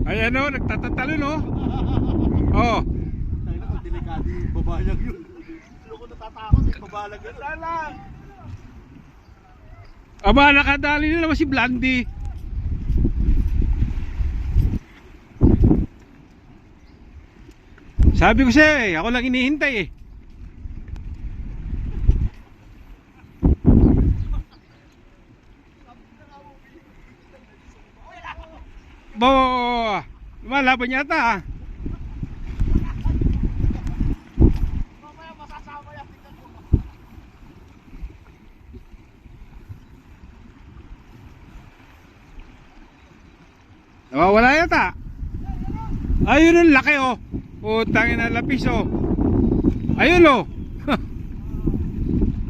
Ayan o, nagtatatalo no. Oh. Tayo na, delikado yung babalag yun. Sino ko natatakot yung babalag yun? Sana! Aba, nakadali na naman si Blandy. Sabi ko siya ako lang hinihintay eh. Bo, malaban yata ah. Nawawala yata. Ayun ang laki oh. Putangin na lapis oh. Ayun oh.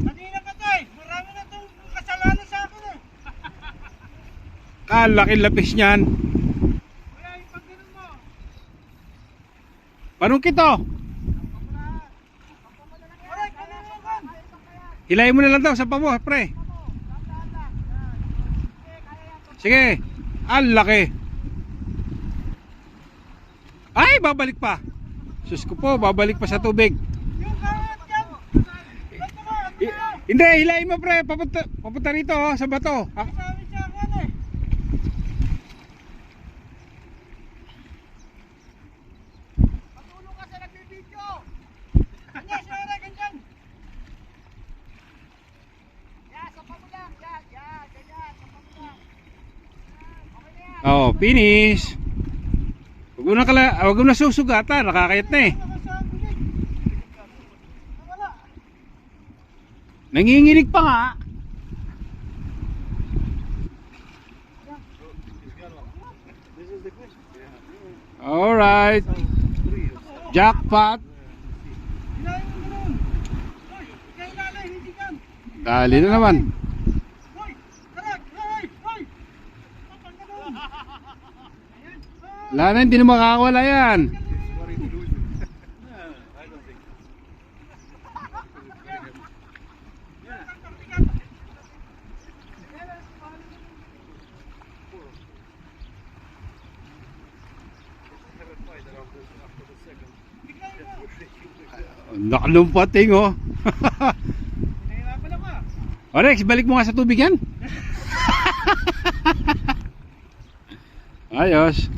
Kanina ka tayo, marami na itong kasalanan sa akin eh. Kalaki lapis niyan. Kaya yung pag ganun mo. Panungkit oh. Aray, kanina mo kan. Hilahin mo na lang daw sa pamo, pre. Sige. Ang laki. Ay, babalik pa. Sus ko po, babalik pa sa tubig. Yung karat yan. Hindi, hilahin mo pre. Papunta rito oh, sa bato. Ah, Sabi sa akin eh. Patulong ka sa nagbibideo. Ganyan, siyara, ganyan. Yan, sapa mo lang. Yan, ganyan, sapa mo lang. Okay na yan. oh, finish. Huwag mo na susugatan, nakakayat na eh. Nanginginig pa nga. Alright. Jackpot. Dali na naman. Wala na, hindi na makakawala yan. Nakalumpating oh. O Rex, balik mo nga sa tubig yan. Ayos.